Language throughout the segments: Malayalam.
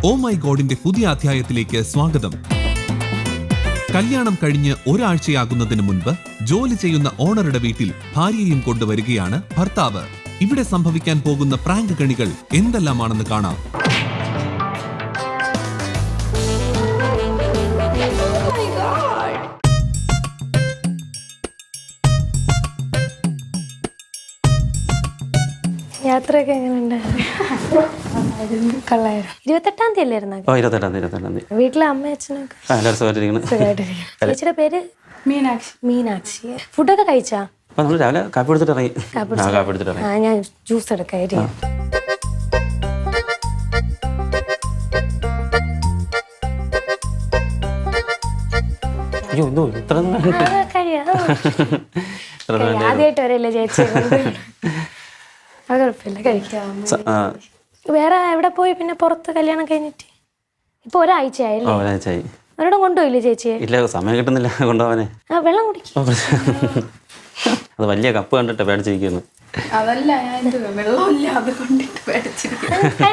ഓ മൈ ഗോഡിന്റെ പുതിയ അധ്യായത്തിലേക്ക് സ്വാഗതം. കല്യാണം കഴിഞ്ഞ് ഒരാഴ്ചയാകുന്നതിന് മുൻപ് ജോലി ചെയ്യുന്ന ഓണറുടെ വീട്ടിൽ ഭാര്യയും കൊണ്ടുവരികയാണ് ഭർത്താവ്. ഇവിടെ സംഭവിക്കാൻ പോകുന്ന പ്രാങ്ക് കണികൾ എന്തെല്ലാമാണെന്ന് കാണാം. യാത്രയൊക്കെ എങ്ങനെയുണ്ടായിരുന്നു? 28-ാം തീയതി അല്ലായിരുന്നു? 28-ാം തീയതി. വീട്ടിലെ അമ്മ അച്ഛനൊക്കെ ചേച്ചിയുടെ പേര് മീനാക്ഷി. ഫുഡൊക്കെ കഴിച്ചാ? നമ്മൾ രാവിലെ കാപ്പി എടുത്തിട്ട് ഇറങ്ങി. ഞാൻ ജ്യൂസ് എടുക്കാം. അയ്യോ എന്തോ ഇത്ര ആദ്യമായിട്ട് വരല്ലേ ചേച്ചി? അത് കുഴപ്പമില്ല, കഴിക്കാം. വേറെ എവിടെ പോയി പിന്നെ പുറത്ത് കല്യാണം കഴിഞ്ഞിട്ട്? ഇപ്പൊ ഒരാഴ്ചയായില്ലേ? ഒരാഴ്ചയായി. അവരോടും കൊണ്ടുപോയില്ലേ ചേച്ചിയെ? ഇല്ല, സമയം കിട്ടുന്നില്ല കൊണ്ടുപോകാനേ. വെള്ളം കുടിക്കും. അത് വലിയ കപ്പ് കണ്ടിട്ട് പേടിച്ചിരിക്കുന്നു. അതല്ല, ഞാൻ വെള്ളമില്ല അത് കൊണ്ടിട്ട് പേടിച്ചിരിക്കുന്നു.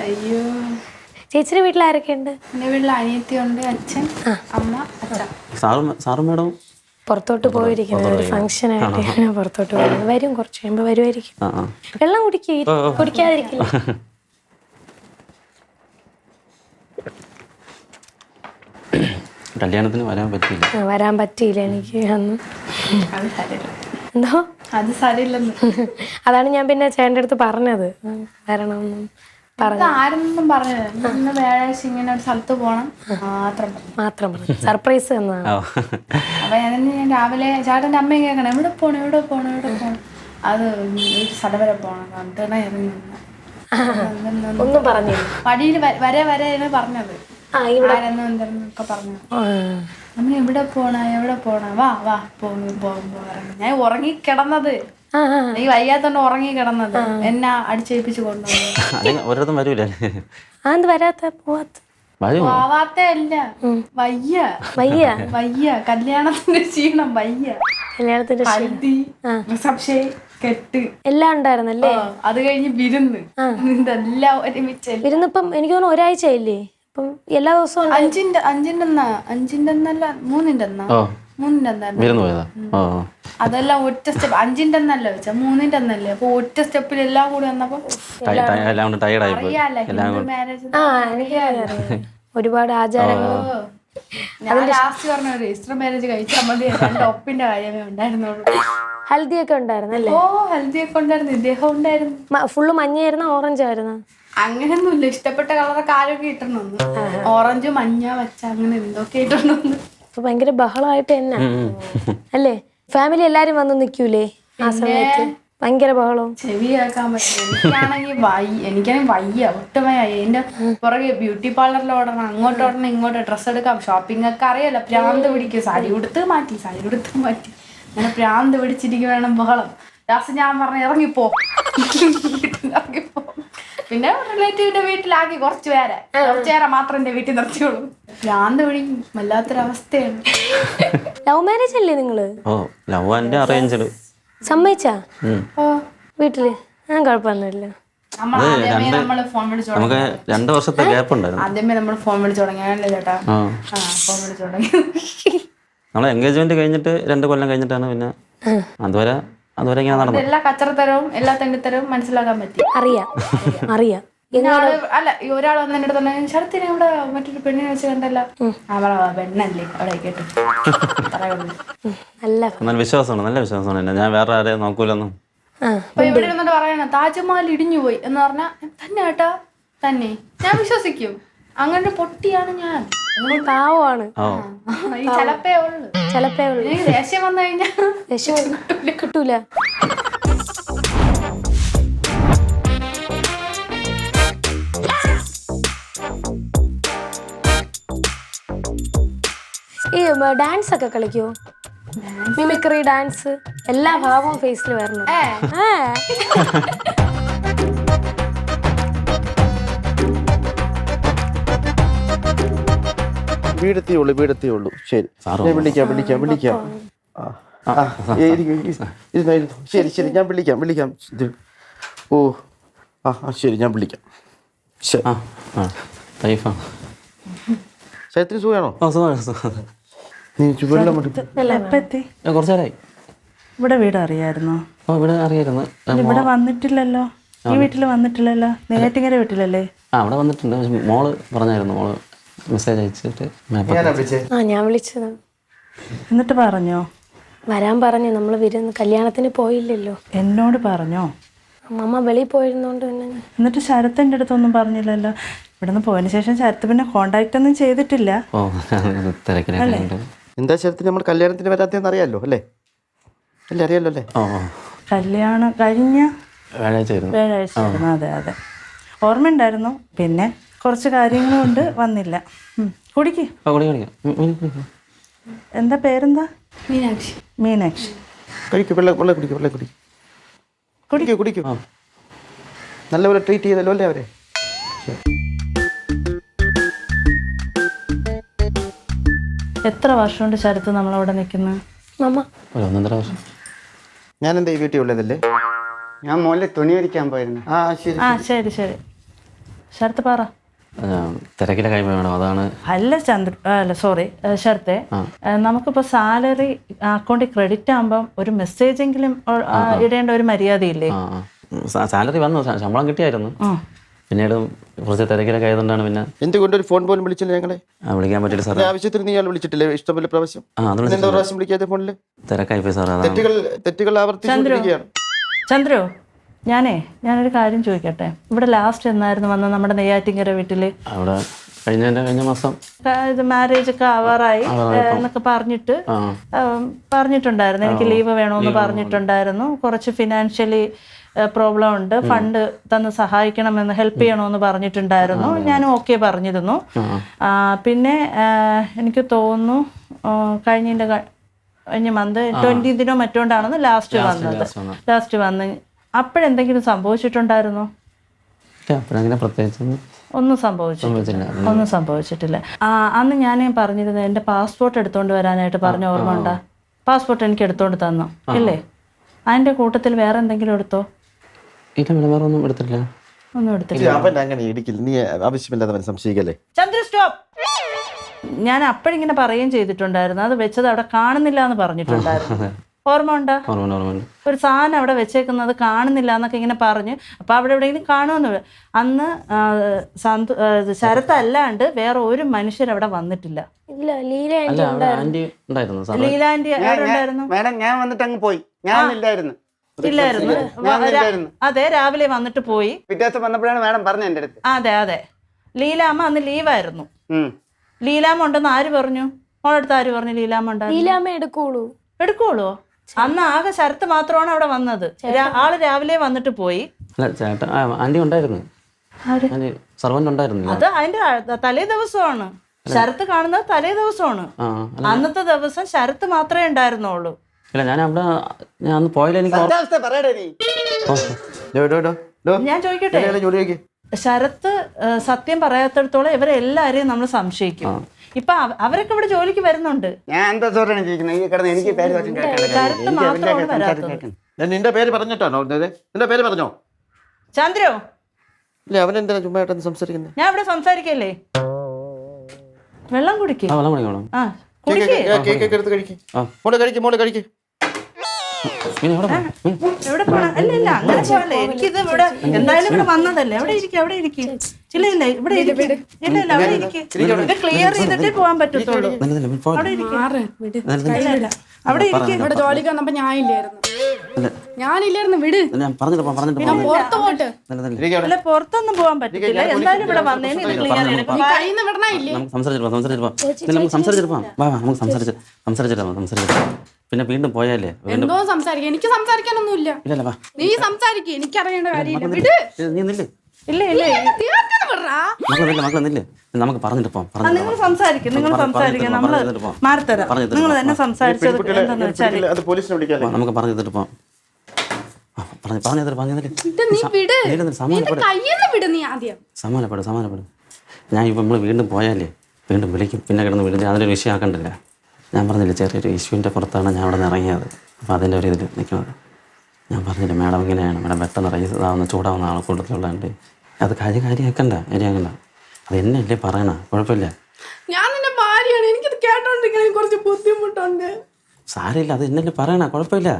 അയ്യോ. ചേച്ചിയുടെ വീട്ടിൽ ആരൊക്കെ ഉണ്ട്? എന്റെ വീട്ടിൽ അനിയത്തിയുണ്ട്, അച്ഛൻ, അമ്മ, അച്ഛൻ. സാറും മേഡവും പുറത്തോട്ട് പോയിരിക്കുന്നത് ഒരു ഫംഗ്ഷൻ ആയിട്ട് പുറത്തോട്ട് പോകുന്നത്. വരും, കുറച്ച് കഴിയുമ്പോ വരുമായിരിക്കും. വെള്ളം കുടിക്കാതിരിക്കില്ല. കല്യാണത്തിന് വരാൻ പറ്റിയില്ല എനിക്ക് അന്ന്. എന്തോ അത് സാരമില്ലെന്ന്. അതാണ് ഞാൻ പിന്നെ ചേട്ടൻ്റെ അടുത്ത് പറഞ്ഞത് വരണമെന്നും പറഞ്ഞു. ആരെന്നും പറഞ്ഞത് ഇന്ന് വ്യാഴാഴ്ച ഇങ്ങനെ ഒരു സ്ഥലത്ത് പോണം മാത്രം പറഞ്ഞു. സർപ്രൈസ് എന്നാണ്. അപ്പൊ ഞാൻ രാവിലെ ചേട്ടൻ്റെ അമ്മയും കേൾക്കണം, എവിടെ പോണം അത് ഒരു സ്ഥലം വരെ പോണം കണ്ടിട്ട് ഇറങ്ങി. ഒന്നും പറഞ്ഞില്ല. വഴിയിൽ വരെ പറഞ്ഞത് ആരെന്നും എന്തെന്നൊക്കെ പറഞ്ഞു. നമ്മൾ എവിടെ പോണ വാ പോകുമ്പോ ഞാൻ ഉറങ്ങി കിടന്നത്. ഈ വയ്യാത്തോണ്ട് ഉറങ്ങി കിടന്നത് എന്നെ അടിച്ചേൽപ്പിച്ച് കൊണ്ടുപോകും. പോവാത്ത അല്ല, വയ്യ കല്യാണത്തിന്റെ ക്ഷീണം, കല്യാണത്തിന്റെ ഹൽദി, റിസപ്ഷൻ, കെട്ട് എല്ലാം ഉണ്ടായിരുന്നല്ലേ? അത് കഴിഞ്ഞ് വിരുന്ന്, ഇതെല്ലാം ഒരുമിച്ച്. വിരുന്നിപ്പം എനിക്ക് തോന്നുന്നു ഒരാഴ്ചയില്ലേ? അപ്പം എല്ലാ ദിവസവും അതെല്ലാം ഒറ്റ സ്റ്റെപ്പ്. 5-ന്റെ അന്നല്ല വെച്ചാ 3-ന്റെ അന്നല്ലേ? അപ്പൊ ഒറ്റ സ്റ്റെപ്പിൽ എല്ലാം കൂടി വന്നപ്പോ ഒരുപാട് ആചാരങ്ങൾ. ഞാൻ ലാസ്റ്റ് പറഞ്ഞ രജിസ്റ്റർ മാരേജ് കഴിച്ചാൽ മതി, 2 ഒപ്പിന്റെ കാര്യമേ ഉണ്ടായിരുന്നുള്ളൂ. ഹൽദിയൊക്കെ ഉണ്ടായിരുന്നല്ലേ? ഹൽദിയൊക്കെ ഉണ്ടായിരുന്നു, ഇദ്ദേഹം ഉണ്ടായിരുന്നു. ഫുള്ള് മഞ്ഞയായിരുന്ന ഓറഞ്ച് ആയിരുന്നു? അങ്ങനെയൊന്നുമില്ല, ഇഷ്ടപ്പെട്ട കളറൊക്കെ ആരൊക്കെ ഇട്ടണമെന്ന്. ഓറഞ്ച്, മഞ്ഞ, പച്ച, അങ്ങനെ എന്തൊക്കെ ഇട്ടണമെന്ന്. ഭയങ്കര ബഹളമായിട്ട് തന്നെ അല്ലേ? ഫാമിലി എല്ലാരും വന്ന് നിക്കൂലേ ആ സമയത്ത്? ഭയങ്കര ബഹളവും. ചെവി കേൾക്കാൻ പറ്റില്ല. എനിക്കാണെങ്കിൽ വയ്യ, ഒട്ടും വയ്യ. എന്റെ പുറകെ ബ്യൂട്ടി പാർലറിൽ ഓടണം, അങ്ങോട്ട് ഓടണം, ഇങ്ങോട്ട് ഡ്രസ്സ് എടുക്കാം, ഷോപ്പിംഗ് ഒക്കെ അറിയാലോ. പ്രാന്ത് പിടിക്കും. സാരി ഉടുത്ത് മാറ്റി അങ്ങനെ പ്രാന്ത് പിടിച്ചിരിക്കും, വേണം ബഹളം. ലാസ്റ്റ് ഞാൻ പറഞ്ഞു ഇറങ്ങിപ്പോ. പിന്നെ റിലേറ്റീവിന്റെ വീട്ടിലാക്കി കുറച്ചു നേരം മാത്രം എന്റെ വീട്ടിൽ നിർത്തിയോളൂ. ഭ്രാന്ത് പിടിക്കും, വല്ലാത്തൊരവസ്ഥയാണ്. ലവ് മാരേജ് അല്ലേ നിങ്ങള്? സമ്മതിച്ചാ വീട്ടില്? ഞാൻ കുഴപ്പമൊന്നുമില്ല. നമ്മള് ഫോൺ വിളിച്ചു തുടങ്ങി. 2 വർഷത്തെ ഗ്യാപ്പ് ഉണ്ടായിരുന്നു. ആദ്യമേ നമ്മൾ ഫോൺ വിളിച്ചു തുടങ്ങിയല്ലേ ചേട്ടാ? ഫോൺ വിളിച്ചു തുടങ്ങി. നമ്മളെ എൻഗേജ്മെന്റ് കഴിഞ്ഞിട്ട് 2 കൊല്ലം കഴിഞ്ഞിട്ടാണ് പിന്നെ അതുവരെ ഇങ്ങനെ നടന്നു. എല്ലാ കച്ചറത്തരവും എല്ലാ തെണ്ടിത്തരവും മനസ്സിലാക്കാൻ പറ്റി. അറിയാം. അല്ല, ഒരാൾ വന്ന് എന്റെ അടുത്ത് പറഞ്ഞു, ശരത്തിന് ഇവിടെ മറ്റൊരു പെണ്ണിനെ വെച്ച് കണ്ടല്ല. പെണ്ണല്ലേ അവിടെ കേട്ടു. നല്ല വിശ്വാസമാണ്. ഞാൻ വേറെ ആരെയും നോക്കൂലെന്നും. അപ്പൊ ഇവിടെ വന്നിട്ട് പറയണ താജ്മഹൽ ഇടിഞ്ഞു പോയി എന്ന് പറഞ്ഞാ തന്നെ കേട്ടാ തന്നെ ഞാൻ വിശ്വസിക്കും. അങ്ങനെ പൊട്ടിയാണ് ഞാൻ. പാവമാണ്. ചിലപ്പേ ഉള്ളു. ദേഷ്യം വന്നു കഴിഞ്ഞാൽ കിട്ടൂല. ഈ ഡാൻസ് ഒക്കെ കളിക്കുവോ? മിമിക്രി ഡാൻസ് എല്ലാ ഭാവവും ഫേസിൽ വരണം. വീടത്തേ ഉള്ളൂ. ശരി, ഞാൻ വിളിക്കാം. ശരി, ഞാൻ വിളിക്കാം. ശരി, ഞാൻ വിളിക്കാം. ആ ആ വൈഫാണ്. ശരത്തിന് സുഖമാണോ? ആ സുഖമാണ്. നീ വെള്ളം മതി. എപ്പോ എത്തി? കുറച്ച് നേരമായി. ഇവിടെ വീട് അറിയായിരുന്നോ? ഓ ഇവിടെ അറിയായിരുന്നു. ഇവിടെ വന്നിട്ടില്ലല്ലോ, ഈ വീട്ടിൽ വന്നിട്ടില്ലല്ലോ. നെയ്യാറ്റിങ്കര വീട്ടിലല്ലേ? ആ അവിടെ വന്നിട്ടുണ്ട്. പക്ഷെ മോള് പറഞ്ഞായിരുന്നു, മോള് മെസ്സേജ് അയച്ചിട്ട് ഞാനാ വിളിച്ചേ. ഞാൻ വിളിച്ചത്. എന്നിട്ട് പറഞ്ഞോ? വരാൻ പറഞ്ഞു. നമ്മൾ കല്യാണത്തിന് പോയില്ലല്ലോ. എന്നോട് പറഞ്ഞോ? അമ്മ വെളിയിൽ പോയിരുന്നോണ്ട് പിന്നെ എന്നിട്ട് ശരത്തിൻ്റെ അടുത്തൊന്നും പറഞ്ഞില്ലല്ലോ. ഇവിടുന്ന് പോയതിന് ശേഷം ശരത്ത് പിന്നെ കോണ്ടാക്ട് ഒന്നും ചെയ്തിട്ടില്ല. ഓ തിരക്കിലായിട്ട്. എന്താ ശരത്തിന് നമ്മൾ കല്യാണത്തിന് വരാത്തേന്ന് അറിയാലോ അല്ലേ? അല്ലേ അറിയാലോ അല്ലേ? ഓ കല്യാണം കഴിഞ്ഞ വ്യാഴാഴ്ച ആയിരുന്നു. വ്യാഴാഴ്ച ആയിരുന്നു. അതെ അതെ ഓർമ്മയുണ്ടായിരുന്നു. പിന്നെ കുറച്ച് കാര്യങ്ങളും കൊണ്ട് വന്നില്ല. കുടിക്ക്. ആ കുടിക്കാം. എന്താ പേരെന്താ? മീനാക്ഷി. മീനാക്ഷി. കഴിക്കൂ, വെള്ളം കുടിക്കൂ, വെള്ളം കുടിക്കൂ. കുടിക്കൂ കുടിക്കൂ. നല്ലപോലെ ട്രീറ്റ് ചെയ്തല്ലോ അല്ലേ അവരെ? എത്ര വർഷം കൊണ്ട് ശരത്ത് നമ്മളവിടെ നിൽക്കുന്നത്? മമ്മ ഒരു 1.5 വർഷം. ഞാൻ എന്താ ഈ വീട്ടിൽ ഉള്ളതല്ലേ? ഞാൻ മോളിൽ തുണി വരിക്കാൻ പോയിരുന്നു. ആ ശരി. ആ ശരി ശരി. ശരത്ത് പറ. തിരക്കിലൊക്കെ വേണം, അതാണ്. അല്ല അല്ല സോറി ശരത്തെ, നമുക്കിപ്പോൾ സാലറി അക്കൗണ്ടിൽ ക്രെഡിറ്റ് ആകുമ്പം ഒരു മെസ്സേജെങ്കിലും ഇടേണ്ട ഒരു മര്യാദയില്ലേ? സാലറി വന്നു, ശമ്പളം കിട്ടിയായിരുന്നു. പിന്നീട് കുറച്ച് തിരക്കിലൊക്കെ ആയതുകൊണ്ടാണ് പിന്നെ. എന്തുകൊണ്ടൊരു ഫോൺ പോലും വിളിച്ചില്ല ഞങ്ങളെ? വിളിക്കാൻ പറ്റില്ല സാർ. ആവശ്യത്തിന് നീ വിളിച്ചിട്ടില്ലേ ഇഷ്ടംപോലെ പ്രാവശ്യം? എന്താ പ്രാവശ്യം വിളിക്കാതെ ഫോണില്? തിരക്കായി പോയി സാർ. തെറ്റുകൾ ആവർത്തിച്ചുകൊണ്ടിരിക്കുകയാണ്. ചന്ദ്രു, ഞാനൊരു കാര്യം ചോദിക്കട്ടെ. ഇവിടെ ലാസ്റ്റ് എന്നായിരുന്നു വന്നത് നമ്മുടെ നെയ്യാറ്റിങ്കര വീട്ടില്? അവിടെ കഴിഞ്ഞ മാസം ഇത് മാരേജ് ഒക്കെ ആവാറായി എന്നൊക്കെ പറഞ്ഞിട്ടുണ്ടായിരുന്നു. എനിക്ക് ലീവ് വേണമെന്ന് പറഞ്ഞിട്ടുണ്ടായിരുന്നു. കുറച്ച് ഫിനാൻഷ്യലി പ്രോബ്ലം ഉണ്ട്, ഫണ്ട് തന്ന് സഹായിക്കണമെന്ന്, ഹെൽപ്പ് ചെയ്യണമെന്ന് പറഞ്ഞിട്ടുണ്ടായിരുന്നു. ഞാനും ഓക്കെ പറഞ്ഞിരുന്നു. പിന്നെ എനിക്ക് തോന്നുന്നു കഴിഞ്ഞ മന്ത് 20th മറ്റോണ്ടാണെന്ന് ലാസ്റ്റ് വന്ന് അപ്പോഴെന്തെങ്കിലും സംഭവിച്ചിട്ടുണ്ടായിരുന്നോ? ഒന്നും സംഭവിച്ചിട്ടില്ല. അന്ന് ഞാൻ പറഞ്ഞിരുന്നത് എൻ്റെ പാസ്പോർട്ട് എടുത്തോണ്ട് വരാനായിട്ട് പറഞ്ഞ ഓർമ്മ ഉണ്ടാ? പാസ്പോർട്ട് എനിക്ക് എടുത്തോണ്ട് തന്നു ഇല്ലേ? അതിന്റെ കൂട്ടത്തിൽ വേറെ എന്തെങ്കിലും എടുത്തോ? ഒന്നും എടുത്തിട്ടില്ല. ഒന്നും എടുത്തില്ല. അവൻ അങ്ങനെ ഇടിക്കില്ല, നീ ആവശ്യമില്ലാതെ സംശയിക്കല്ലേ. ചന്ദ്ര സ്റ്റോപ്പ്. ഞാൻ അപ്പോഴിങ്ങനെ പറയുകയും ചെയ്തിട്ടുണ്ടായിരുന്നു, അത് വെച്ചത് അവിടെ കാണുന്നില്ല എന്ന് പറഞ്ഞിട്ടുണ്ടായിരുന്നു. ഓർമ്മ ഉണ്ടാ? ഒരു സാധനം അവിടെ വെച്ചേക്കുന്നത് കാണുന്നില്ല എന്നൊക്കെ ഇങ്ങനെ പറഞ്ഞ്, അപ്പൊ അവിടെ എവിടെയെങ്കിലും കാണുമെന്ന്. അന്ന് ശരത്ത് അല്ലാണ്ട് വേറെ ഒരു മനുഷ്യർ അവിടെ വന്നിട്ടില്ല. ലീലാൻറ്റി അവിടെ ഉണ്ടായിരുന്നു. മേഡം ഞാൻ വന്നിട്ട് അങ്ങ് പോയി. ഞാനില്ലായിരുന്നു. ഇല്ലായിരുന്നു. അതെ, രാവിലെ വന്നിട്ട് പോയി. വ്യത്യാസം വന്നപ്പോഴാണ് മേഡം പറഞ്ഞത് എൻ്റെ അടുത്ത്. അതെ ലീലാമ്മ അന്ന് ലീവായിരുന്നു. ലീലാമ്മ ഉണ്ടെന്ന് ആര് പറഞ്ഞു? മോളടുത്ത് ആര് പറഞ്ഞു ലീലാമ്മ ഉണ്ടായിരുന്നു? ലീലാമ്മ എടുക്കുള്ളൂ. അന്ന് ആകെ ശരത്ത് മാത്രമാണ് അവിടെ വന്നത്. ആള് രാവിലെ വന്നിട്ട് പോയി. ആന്റി ഉണ്ടായിരുന്നു, സർവന്റ് ഉണ്ടായിരുന്നു. അത് അതിന്റെ തലേ ദിവസമാണ്. ശരത്ത് കാണുന്നത് തലേ ദിവസമാണ്. അന്നത്തെ ദിവസം ശരത്ത് മാത്രമേ ഉണ്ടായിരുന്നുള്ളൂ. ഇല്ല, ഞാൻ അന്ന് പോയാലും എനിക്ക് ഞാൻ ചോദിക്കട്ടെ, ശരത്ത് സത്യം പറയാത്തടത്തോളം ഇവരെ എല്ലാരെയും നമ്മൾ സംശയിക്കും. ഇപ്പൊ അവരൊക്കെ ഇവിടെ ജോലിക്ക് വരുന്നുണ്ട്. ഞാൻ എന്താ ചോറാണ് ചോദിക്കുന്നത്? എനിക്ക് ശരത്ത് മാത്രമാണ് വരാത്തത്. നിന്റെ പേര് പറഞ്ഞിട്ടാണോ? നിന്റെ പേര് പറഞ്ഞോ? ചന്ദ്രു, ഇല്ല അവനെന്തിനാ ചുമ്മാ സംസാരിക്കുന്നത്? ഞാൻ ഇവിടെ സംസാരിക്കല്ലേ? വെള്ളം കുടിക്കേ. എവിടെ പോണ? അല്ല അങ്ങനെ പോകല്ലേ. എനിക്കിത് ഇവിടെ എന്തായാലും ഇവിടെ വന്നതല്ലേ. അവിടെ ഇരിക്കും. ഇല്ല ഇവിടെ ഇരിക്കും. ഇല്ല അവിടെ ഇരിക്കും. ഇത് ക്ലിയർ ചെയ്തിട്ടേ പോകാൻ പറ്റത്തുള്ളൂ. അവിടെ ഇരിക്കും. അവിടെ ഇരിക്കും. ഇവിടെ ജോലിക്ക് വന്നപ്പോ ഞാനില്ലായിരുന്നു. വിട്. അല്ല പുറത്തൊന്നും പോകാൻ പറ്റത്തില്ല. എന്തായാലും ഇവിടെ വന്നേന് ഇത് ക്ലിയർ ചെയ്യണം. കയ്യിന്ന് വിടണില്ലേ? സംസാരിച്ചിട്ട് പിന്നെ വീണ്ടും പോയാലേ എന്തോ സംസാരിക്കാം. എനിക്ക് സംസാരിക്കാനൊന്നുമില്ല. നീ സംസാരിക്കും. എനിക്കറിയേണ്ട കാര്യമില്ല. വിട്. ഇല്ല നമുക്ക് പറഞ്ഞിട്ട് പോവാം. നിങ്ങൾ സംസാരിക്കും. നമ്മള് മാറിത്തരാം. നിങ്ങൾ തന്നെ സംസാരിച്ചത് എന്താന്ന് വെച്ചാല് നമുക്ക് പറഞ്ഞിട്ട് പോവാം. സമാനപ്പെടും. ഞാൻ ഇപ്പം നമ്മൾ വീണ്ടും പോയാലേ വീണ്ടും വിളിക്കും. പിന്നെ കിടന്ന് വിളിച്ച് അതിനൊരു വിഷയം ആക്കണ്ടല്ല. ഞാൻ പറഞ്ഞില്ല, ചെറിയൊരു ഇഷ്യൂവിൻ്റെ പുറത്താണ് ഞാൻ അവിടെ നിന്ന് ഇറങ്ങിയത്. അപ്പോൾ അതിൻ്റെ ഒരു ഇതിൽ നിൽക്കുന്നത്. ഞാൻ പറഞ്ഞില്ല, മാഡം ഇങ്ങനെയാണ്, മാഡം പെട്ടെന്ന് ഇറങ്ങി ചൂടാവുന്ന ആൾ കൂട്ടത്തിലുള്ളതുകൊണ്ട് അത് കാര്യമാക്കണ്ട. അത് എന്നല്ലേ പറയണ, കുഴപ്പമില്ല. ഞാൻ നിന്റെ ഭാര്യയാണ്, എനിക്കത് കേട്ടോണ്ടിരിക്കണേ കുറച്ച് ബുദ്ധിമുട്ടുണ്ട്. സാരമില്ല, അത് എന്നല്ലേ പറയണ, കുഴപ്പമില്ല.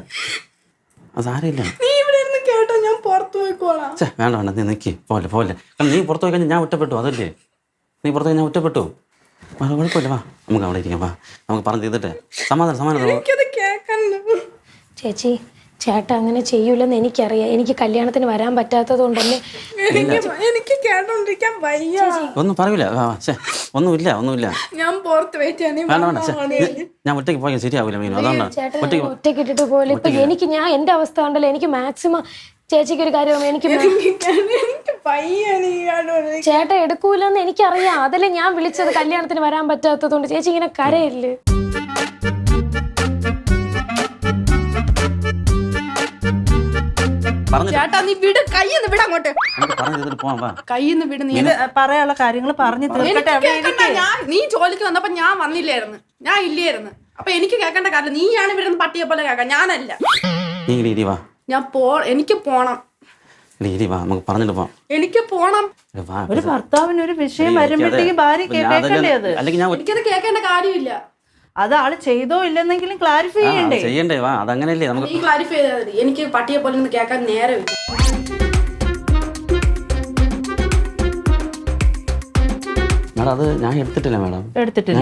അത് സാരമില്ല. നീ ഇവിടെ ഇരുന്ന് കേട്ടോ, ഞാൻ പുറത്തു പോയിക്കോളാം. വേണ്ട, നീ നിൽക്കി, പോലെ. കാരണം നീ പുറത്തു പോയി കഴിഞ്ഞാൽ ഞാൻ ഒറ്റപ്പെട്ടു, അതല്ലേ? നീ പുറത്തു കഴിഞ്ഞാൽ ഒറ്റപ്പെട്ടു. കുഴപ്പമില്ല, വാ നമുക്ക് അവിടെ ഇരിക്കാം, വാ നമുക്ക് പറഞ്ഞു ചെയ്തിട്ടെ. സമാധാനം. എനിക്കത് കേക്കണ്ട. ചേച്ചി, ചേട്ടൻ അങ്ങനെ ചെയ്യൂലെന്ന് എനിക്കറിയാം. എനിക്ക് കല്യാണത്തിന് വരാൻ പറ്റാത്തത് കൊണ്ട് തന്നെ എനിക്ക് കേട്ടോണ്ടിരിക്കാൻ വയ്യ. ഒന്നും പറയില്ല, ഒന്നുമില്ല. ഞാൻ പുറത്ത് വെയിറ്റ് ഞാൻ ഒറ്റയ്ക്ക് പോയാൽ ശരിയാവില്ല മീനു, അതുകൊണ്ടാണ് ചേട്ടൻ ഒറ്റയ്ക്ക് ഇട്ടിട്ട് പോലെ. ഇപ്പൊ എനിക്ക് ഞാൻ എന്റെ അവസ്ഥ ഉണ്ടല്ലോ, എനിക്ക് മാക്സിമം ചേച്ചിക്ക് ഒരു കാര്യം എനിക്ക് ചേട്ടൻ എടുക്കൂലെന്ന് എനിക്കറിയാം. അതല്ലേ ഞാൻ വിളിച്ചത്, കല്യാണത്തിന് വരാൻ പറ്റാത്തത് കൊണ്ട്. ചേച്ചി ഇങ്ങനെ കരയല്ലേ? ചേട്ടാ നീ വിട്, കയ്യിന്ന് വിട് അങ്ങോട്ട്. കയ്യിന്ന് വിട്. നീ പറയാനുള്ള കാര്യങ്ങൾ പറഞ്ഞു തീർക്കട്ടെ. നീ ജോലിക്ക് വന്നപ്പോ ഞാൻ വന്നില്ലായിരുന്നു, ഞാൻ ഇല്ലായിരുന്നു. അപ്പൊ എനിക്ക് കേൾക്കേണ്ട കാര്യം നീയാണ് ഇവിടെ നിന്ന് പട്ടിയെ പോലെ കേൾക്കാം, ഞാനല്ല. ഞാൻ എനിക്ക് പോണം. എനിക്ക് പോണം. ഒരു ഭർത്താവിന് ഒരു വിഷയം വരുമ്പോഴത്തേക്കും ഭാര്യ കേൾക്കണ്ടേ? അത് എനിക്കത് കേൾക്കേണ്ട കാര്യമില്ല. അത് ആള് ചെയ്തോ ഇല്ലെന്നെങ്കിലും ക്ലാരിഫൈ ചെയ്യണ്ടേ? അതങ്ങനല്ലേ നമുക്ക്. നീ ക്ലാരിഫൈ ചെയ്താൽ മതി. എനിക്ക് പട്ടിയെ പോലെ നിന്ന് കേൾക്കാൻ നേരമില്ല. മേഡം അത് ഞാൻ എടുത്തിട്ടില്ല മേഡം. എടുത്തിട്ടില്ല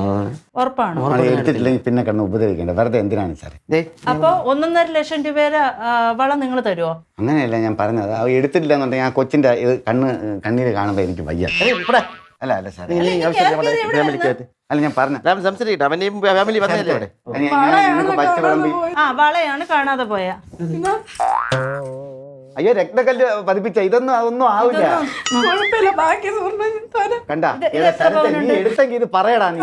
മേഡം. ഉറപ്പാണോ? എടുത്തിട്ടില്ലെങ്കിൽ പിന്നെ കിടന്ന് ഉപദ്രവിക്കേണ്ട, വെറുതെ എന്തിനാണ് സാറേ? അപ്പൊ 1.5 ലക്ഷം രൂപയുടെ വളം നിങ്ങൾ തരുമോ? അങ്ങനെയല്ല ഞാൻ പറഞ്ഞത്. അത് എടുത്തിട്ടില്ല എന്നുണ്ടെങ്കിൽ ആ കൊച്ചിന്റെ കണ്ണീര് കാണുമ്പോ എനിക്ക് വയ്യ. അല്ല സാറേ, അല്ല ഞാൻ പറഞ്ഞ ഫാമിലി വന്നല്ലേ? വളയാണ് കാണാതെ പോയ. അയ്യോ, രക്തക്കല്ല് പതിപ്പിച്ച അതൊന്നും ആവില്ല. കണ്ടാ നീ എടുത്തെങ്കിൽ ഇത് പറയടാ. നീ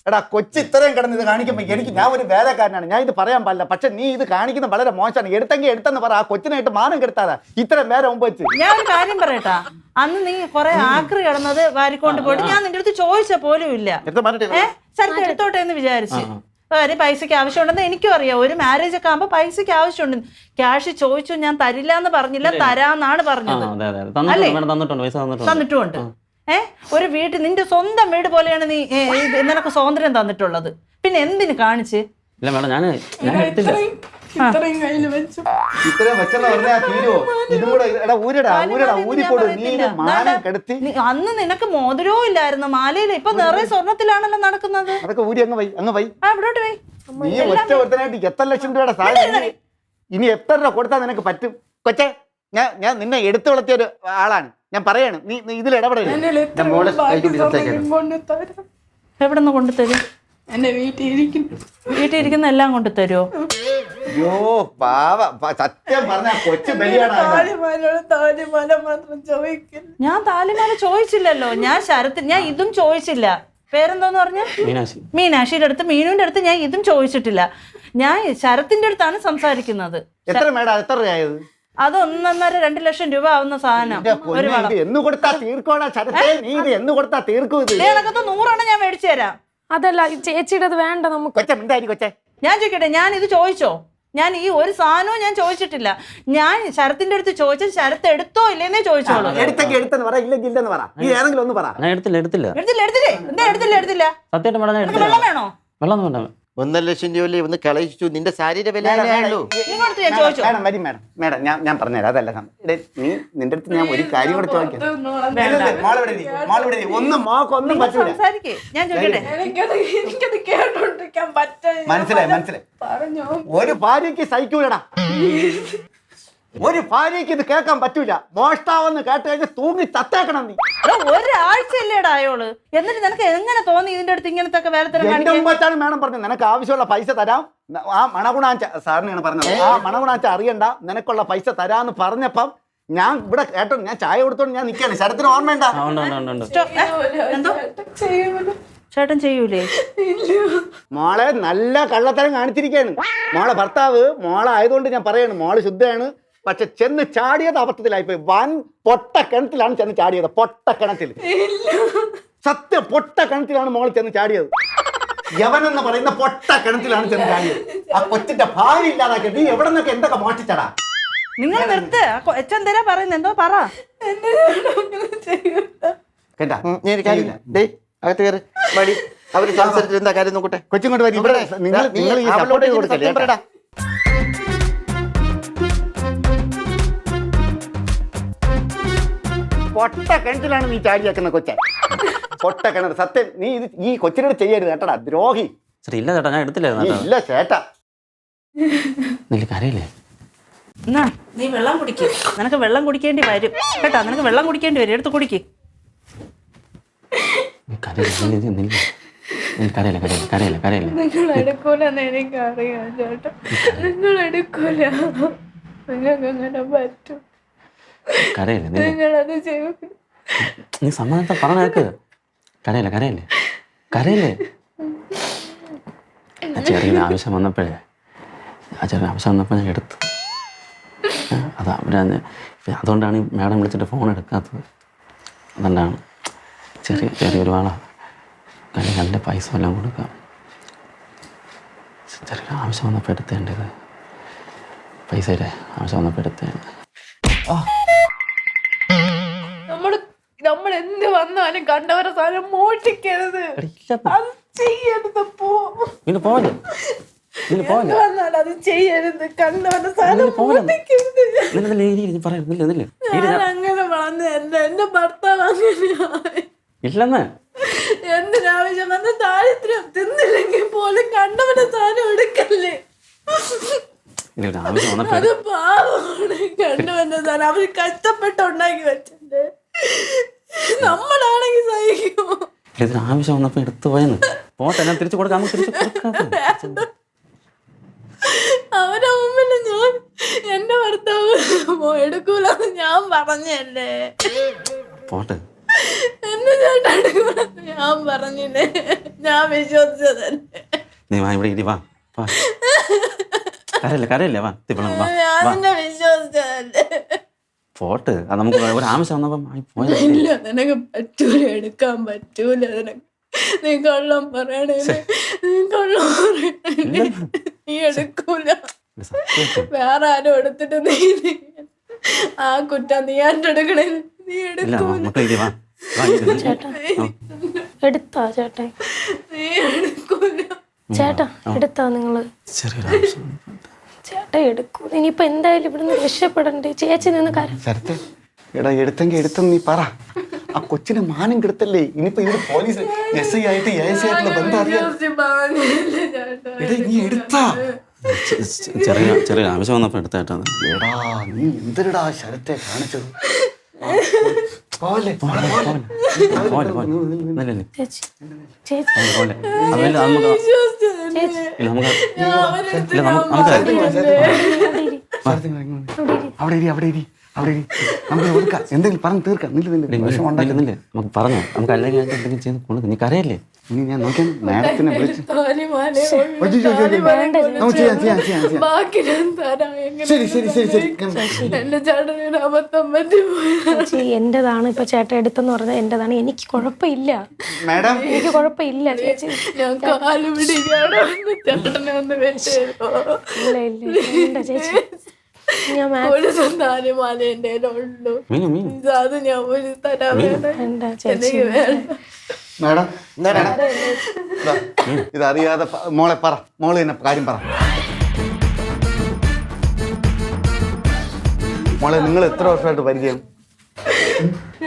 എടാ കൊച്ചി ഇത്രയും കിടന്ന് ഇത് കാണിക്കുമ്പോ ഞാൻ ഒരു വേലക്കാരനാണ്, ഞാൻ ഇത് പറയാൻ പാടില്ല. പക്ഷെ നീ ഇത് കാണിക്കുന്നത് വളരെ മോശമാണ്. എടുത്തെന്ന് പറ, ആ കൊച്ചിനായിട്ട് മാനം കെടുത്താതാ ഇത്രയും പേരെ മുമ്പ് വെച്ച്. ഞാൻ ഒരു കാര്യം പറയട്ടാ, അന്ന് നീ കൊറേ ആക്രി കിടന്നത് വാരിക്കൊണ്ട് പോയിട്ട് ഞാൻ നിന്റെ അടുത്ത് ചോദിച്ച പോലും ഇല്ല. സ്ഥലത്ത് എടുത്തോട്ടെ എന്ന് വിചാരിച്ച്. കാര്യം പൈസക്ക് ആവശ്യമുണ്ടെന്ന് എനിക്കും അറിയാം. ഒരു മാരേജ് ഒക്കെ ആകുമ്പോ പൈസക്ക് ആവശ്യമുണ്ട്. ക്യാഷ് ചോദിച്ചു, ഞാൻ തരില്ല എന്ന് പറഞ്ഞില്ല, തരാന്നാണ് പറഞ്ഞത്. തന്നിട്ടുമുണ്ട്. ഒരു വീട്ടിൽ നിന്റെ സ്വന്തം വീട് പോലെയാണ് നീ നിനക്ക് സ്വാതന്ത്ര്യം തന്നിട്ടുള്ളത്. പിന്നെ എന്തിനു കാണിച്ച്? അന്ന് നിനക്ക് മോതിരവും ഇല്ലായിരുന്നു, മാലയില്ല. ഇപ്പൊ നിറയെ സ്വർണത്തിലാണല്ലോ നടക്കുന്നത്. ഇവിടോട്ട് പോയി. നീ ഒറ്റ ഒരുത്തനായിട്ട് എത്ര ലക്ഷം രൂപയുടെ സാധനം ഇനി എത്ര രൂപ കൊടുത്താൽ നിനക്ക് പറ്റും? കൊച്ചേ, ഞാൻ നിന്നെ എടുത്തു വളർത്തിയ ഒരു ആളാണ്, ഞാൻ പറയാണ്. നീ ഇതിൽ ഇടപെടരുത്. എവിടെ നിന്ന് കൊണ്ടുതരും? എന്റെ വീട്ടിലിരിക്കുന്ന എല്ലാം കൊണ്ടു തരുമോ? അയ്യോ പാവ, സത്യം പറഞ്ഞ കൊച്ചു ബലിയാണ്. ഞാൻ താലിമാല ചോദിച്ചില്ലല്ലോ. ഞാൻ ഇതും ചോദിച്ചില്ല. പേരെന്തോന്ന് പറഞ്ഞ? മീനാക്ഷിയുടെ അടുത്ത്, മീനുവിന്റെ അടുത്ത് ഞാൻ ഇതും ചോദിച്ചിട്ടില്ല. ഞാൻ ശരത്തിന്റെ അടുത്താണ് സംസാരിക്കുന്നത്. എത്ര മേഡം, എത്ര രൂപയായത്? അത് 1.5-2 ലക്ഷം രൂപ ആവുന്ന സാധനം. എന്ന് കൊടുത്താ തീർക്കോടാ ശരത്തേ, നീ ഇത് എന്ന് കൊടുത്താ തീർക്കും. ഇത് 100 ഞാൻ മേടിച്ചു തരാം. അതല്ല ചേച്ചിയുടെ വേണ്ട നമുക്ക്. കൊച്ചേ ഞാൻ ചോദിക്കട്ടെ, ഞാൻ ഇത് ചോദിച്ചോ? ഞാൻ ഈ ഒരു സാധനവും ഞാൻ ചോദിച്ചിട്ടില്ല. ഞാൻ ശരത്തിന്റെ അടുത്ത് ചോദിച്ചത് ശരത്ത് എടുത്തോ ഇല്ലെന്നേ ചോദിച്ചോളൂ. എടുത്തെന്ന് പറ, ഇല്ലെന്ന് പറ. നീ ഏതെങ്കിലും ഒന്ന് പറ. എടുത്തില്ല. എടുത്തില്ല. വെള്ളം വേണോ? വെള്ളം വേണ്ട. 1.5 ലക്ഷം രൂപ ഒന്ന് കളയിച്ചു. നിന്റെ സാരിയുടെ വില മേഡം ഞാൻ പറഞ്ഞുതരാം. അതല്ല നീ നിന്റെ അടുത്ത് ഞാൻ ഒരു കാര്യം കൂടെ ചോദിക്കാം. മനസ്സിലായി. ഒരു ഭാര്യക്ക് സഹിക്കൂലടാ, ഒരു ഭാര്യക്ക് ഇത് കേൾക്കാൻ പറ്റൂല. മോഷ്ടാവെന്ന് കേട്ട് കഴിഞ്ഞാൽ തൂങ്ങി തത്തേക്കണം. നീ ഒരാഴ്ചയല്ലേടാ അയോള്, എന്നിട്ട് നിനക്ക് എങ്ങനെ തോന്നി ഇതിന്റെ അടുത്ത് ഇങ്ങനത്തെ വേലത്തരം? മേഡം പറഞ്ഞു നിനക്ക് ആവശ്യമുള്ള പൈസ തരാം. ആ മണഗുണാച്ച സാറിനാണ് പറഞ്ഞത്. ആ മണഗുണാച്ച അറിയണ്ട, നിനക്കുള്ള പൈസ തരാന്ന് പറഞ്ഞപ്പം ഞാൻ ഇവിടെ കേട്ടോ, ഞാൻ ചായ കൊടുത്തോണ്ട് ഞാൻ നിൽക്കാണ്. ശരത്തിന് ഓർമ്മയുണ്ടാ? ചേട്ടൻ ചെയ്യൂലേ? മോളെ നല്ല കള്ളത്തരം കാണിച്ചിരിക്കുകയാണ്. മോളെ ഭർത്താവ് മോളായതുകൊണ്ട് ഞാൻ പറയാണ്, മോള് ശുദ്ധയാണ്. പക്ഷെ ചെന്ന് ചാടിയത് അബദ്ധത്തിലായിപ്പോയി. വൻ പൊട്ട കിണറ്റിലാണ് ചെന്ന് ചാടിയത്. പൊട്ട കിണറ്റിൽ, സത്യം പൊട്ട കിണറ്റിലാണ് മോൾ ചെന്ന് ചാടിയത്. യവനെന്ന് പറയുന്ന പൊട്ട കിണറ്റിലാണ് ചെന്ന് ചാടിയത്. ആ കൊച്ചിന്റെ ഭാര്യ ഇല്ലാതാക്കി നീ എവിടെ നിന്നൊക്കെ എന്തൊക്കെ മോഷ്ടിച്ചടാ? നിങ്ങൾ നിർത്ത്. കൊച്ചെന്തേരാ പറയുന്നത്? എന്തോ പറ. കേട്ടാ നീ എനിക്ക് കാര്യമില്ല. ഡേയ് അകത്ത് കയറി മടി. അവര് സംസാരിച്ചിട്ട് എന്താ കാര്യം നോക്കട്ടെ. കൊച്ചിങ്ങോട്ട് വരും ഇവിടെ നിങ്ങൾ ഈ സപ്പോർട്ട് ചെയ്ത് കൊടുക്കല്ലേ കേട്ടാ? പൊട്ട കിണറ്റിലാണ് നീ ചാടി വെക്കുന്ന കൊച്ചെ. പൊട്ട കിണർ സത്യം. നീ ഇത് ഈ കൊച്ചിനോട് ചെയ്യരുത് കേട്ടടാ, ദ്രോഹി. ചേട്ടാ ഇല്ല ചേട്ടാ, ഞാൻ എടുത്തില്ലായിരുന്നു കേട്ടോ. ഇല്ല ചേട്ടാ. നിനക്ക് കരയില്ലേ? എന്നാ നീ വെള്ളം കുടിക്കും. നിനക്ക് വെള്ളം കുടിക്കേണ്ടി വരും കേട്ടോ. നിനക്ക് വെള്ളം കുടിക്കേണ്ടി വരും. എടുത്ത് കുടിക്ക്. കരയില്ല. നിങ്ങൾ എടുക്കൂലെന്ന് എനിക്കറിയാം ചേട്ടാ. നിങ്ങൾ എടുക്കൂല. നിങ്ങൾക്ക് അങ്ങനെ പറ്റും. നിങ്ങളത് ചെയ്യും. നീ സമ്മതത്തെ പറഞ്ഞേക്ക്. കരയില്ലേ. ചെറിയ ആവശ്യം വന്നപ്പോഴേ ഞാൻ എടുത്തു. അത് അതുകൊണ്ടാണ് ഈ മാഡം വിളിച്ചിട്ട് ഫോൺ എടുക്കാത്തത്. അതുകൊണ്ടാണ് ചെറിയൊരു ആളാണ്. നല്ല പൈസ എല്ലാം കൊടുക്കാം. ചെറിയൊരു ആവശ്യം വന്നപ്പോൾ എടുത്തേണ്ടത്. പൈസയുടെ ആവശ്യം വന്നപ്പോൾ എടുത്തേണ്ടത്. നമ്മൾ എന്ത് വന്നാലും കണ്ടവരെ സാധനം മോഷ്ടിക്കരുത്. അത് ചെയ്യരുത്. പിന്നെ പോലെ വന്നാലും അത് ചെയ്യരുത്. കണ്ടവരുടെ സാധനം മോഷ്ടിക്കരുത്. ഞാൻ അങ്ങനെ വളർന്നതല്ല. എന്റെ ഭർത്താവ് അങ്ങനെയായി. ഇല്ലെന്ന് എന്തിനാവശ്യം വന്ന ദാരിദ്ര്യം തിന്നില്ലെങ്കിൽ പോലും കണ്ടവന്റെ സാധനം എടുക്കല്ലേ. ആവശ്യം വന്നപ്പോൾ അത് പാവമാണ്. കണ്ടവന്റെ സാധനം അവര് കഷ്ടപ്പെട്ട് ഉണ്ടാക്കി വെച്ചിട്ട് നമ്മളാണെങ്കിൽ സഹിക്കുമോ? ഇതിന് ആവശ്യം വന്നപ്പോൾ എടുത്തു പോയെന്ന്. പോട്ടെ, ഞാൻ തിരിച്ചു കൊടുക്കാം. തിരിച്ചു കൊടുക്കാം. അവരുടെ മുമ്പിൽ ഞാൻ എന്റെ ഭർത്താവ് എടുക്കൂലെന്ന് ഞാൻ പറഞ്ഞല്ലേ. പോട്ടെ, എന്റെ ചേട്ടൻ എടുക്കൂലെന്ന് ഞാൻ പറഞ്ഞില്ലേ. ഞാൻ വിശ്വസിച്ചതല്ലേ. നീ വാ, ഇവിടെ ഇരി. വാ കരയില്ലേ. വാ ഞാൻ വിശ്വസിച്ചതല്ലേ. പോട്ട്. അത് നമുക്ക് ഒരു ആവശ്യം വന്നപ്പം ഇല്ല, നിനക്ക് പറ്റൂല. എടുക്കാൻ പറ്റൂല നിനക്ക്. നീ കള്ളം പറയണേ. നീ എടുക്കൂല. വേറെ ആരും എടുത്തിട്ട് നീ ആ കുറ്റം നീ എടുക്കണേ. നീ എടുക്കൂല. എടുത്താ ചേട്ടാ? നീ എടുക്കൂല. ചേട്ടാ എടുത്താ നിങ്ങള്? ചേട്ടാ എടുക്കൂ. ഇനിയിപ്പോ എന്തായാലും ഇവിടുന്ന് രക്ഷപ്പെടണ്ടേ? ചേച്ചി നിന്ന് കാര്യം ശരത്തെ എടാ എടുത്തെങ്കിൽ എടുത്തെന്ന് നീ പറ. ആ കൊച്ചിനെ മാനം കെടുത്തല്ലേ. ഇനിയിപ്പോ ഇവിടെ പോലീസ് SI ആയിട്ട് ASI ആയിട്ടുള്ള ബന്ധം അറിയാം. നീ എടുത്താ? ചെറിയ ആവശ്യം വന്നപ്പോൾ എടുത്തേട്ടാ. എടാ നീ എന്തിനടാ ശരത്തെ കാണിച്ചത്? പോലെ ചേച്ചി. ചേച്ചി അവിടെ ഇരി. നമുക്ക് കൊടുക്കാം. എന്തെങ്കിലും പറഞ്ഞ് തീർക്കാം. നമുക്ക് പറഞ്ഞോ. നമുക്ക് അല്ലെങ്കിൽ എന്തെങ്കിലും ചെയ്ത് കൊടുക്കും. നീ കരയല്ലേ? ഇനി ഞാൻ നോക്കിയാൽ മാഡത്തിനെ വിളിച്ച് ബാക്കി ഞാൻ തരാം. എന്റെ ചേട്ടന് അബദ്ധം പറ്റിപ്പോയി. ചേച്ചി എന്റേതാണ്. ഇപ്പൊ ചേട്ടൻ എടുത്തെന്ന് പറഞ്ഞാൽ എന്റേതാണ്. എനിക്ക് കുഴപ്പമില്ല. മാഡം എനിക്ക് കുഴപ്പമില്ല ചേച്ചി. ഞാൻ കാല് പിടിക്കാണോ? ചേട്ടനെ ഒന്ന് വെച്ചോ. ഇല്ല ചേച്ചി. ഞാൻ ഒരു സന്താനമാല എന്റെ ഉള്ളൂ. അത് ഞാൻ ഒരു തരാൻ വേണ്ട. എനിക്ക് വേണ്ട. മാഡം ഇതറിയാതെ മോളെ പറ. മോള് തന്നെ കാര്യം പറ. മോളെ നിങ്ങൾ എത്ര വർഷമായിട്ട് പരിചയം?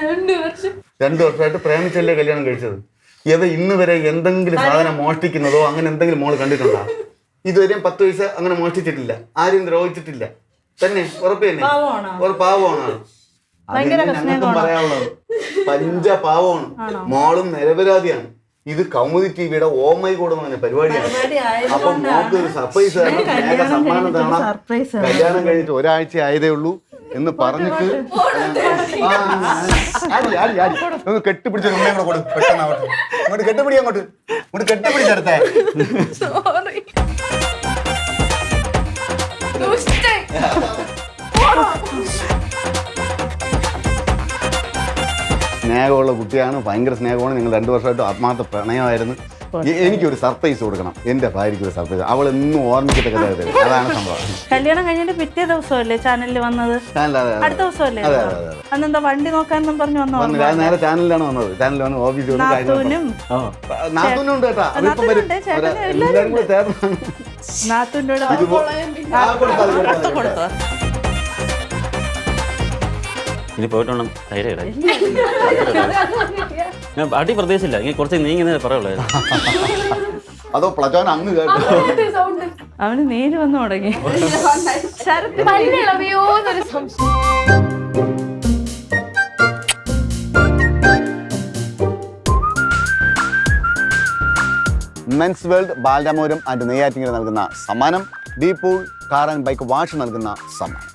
2 വർഷം. 2 വർഷമായിട്ട് പ്രേമിച്ചല്ലേ കല്യാണം കഴിച്ചത്? ഇവ ഇന്ന് വരെ എന്തെങ്കിലും സാധനം മോഷ്ടിക്കുന്നതോ അങ്ങനെ എന്തെങ്കിലും മോള് കണ്ടിട്ടുണ്ടോ? ഇതുവരെയും 10 പൈസ അങ്ങനെ മോഷ്ടിച്ചിട്ടില്ല. ആരും ദ്രോഹിച്ചിട്ടില്ല. തന്നെ ഉറപ്പ് തന്നെ? ഒരു പാവമാണ്. ഞങ്ങൾക്കും പറയാനുള്ളത് പഞ്ചപാവമാണ്. മോളും നിരപരാധിയാണ്. ഇത് കൗമുദി TVയുടെ ഓ മൈ ഗോഡ് എന്ന് പറഞ്ഞ പരിപാടിയാണ്. അപ്പൊ മോൾക്ക് ഒരു സർപ്രൈസ് തരണം, സമ്മാനം തരണം. കല്യാണം കഴിഞ്ഞിട്ട് ഒരാഴ്ച ആയതേ ഉള്ളൂ എന്ന് പറഞ്ഞിട്ട് ഒന്ന് കെട്ടിപ്പിടിച്ച ഉമ്മയും കൂടെ കൊടു. പെട്ടെന്നാവട്ടെ. അങ്ങോട്ട് കെട്ടിപ്പിടി. അങ്ങോട്ട് കെട്ടിപ്പിടിച്ചെടുത്തേ. സ്നേഹമുള്ള കുട്ടിയാണ്. ഭയങ്കര സ്നേഹമാണ്. നിങ്ങൾ 2 വർഷമായിട്ട് ആത്മാർത്ഥ പ്രണയമായിരുന്നു. എനിക്കൊരു സർപ്രൈസ് കൊടുക്കണം. എൻ്റെ ഭാര്യയ്ക്ക് ഒരു സർപ്രൈസ്. അവൾ എന്നും ഓർമ്മിക്കത്തക്ക തരത്തിൽ. അതാണ് സംഭവം. കല്യാണം കഴിഞ്ഞിട്ട് പിറ്റേ ദിവസമല്ലേ ചാനലിൽ വന്നത്? അടുത്ത ദിവസമല്ലേ? അന്നെന്താ വണ്ടി നോക്കാനെന്നും പറഞ്ഞു വന്നോ? ഞാൻ നേരെ ചാനലിലാണ് വന്നത്. ചാനലിൽ വന്ന് ഓഫീസിൽ വന്ന് നാത്തൂനും നാത്തൂനുണ്ട് കേട്ടാ. നാത്തൂനുണ്ട്, ചേട്ടനും എല്ലാവരും കൂടെ ചേർന്നാണ്. നാത്തൂൻ്റെ കൊടുത്തോ? ഇനി പോയിട്ട് വേണം ധൈര്യം ഇടാൻ. ഞാൻ അടി പ്രതീക്ഷിച്ചില്ല. ഇങ്ങനെ കുറച്ച് നീങ്ങുന്നേ പറയുള്ളൂ. അതോ പ്ലജോൻ അങ്ങ് കേട്ടു. അവന് നീര് വന്നു തുടങ്ങി. പല്ലിളവിയോന്നൊരു സംശയം. Men's world Balaramapuram and Neyyattinkara നൽകുന്ന സമ്മാനം, ഡീപൂൾ കാർ ആൻഡ് ബൈക്ക് വാഷ് നൽകുന്ന സമ്മാനം.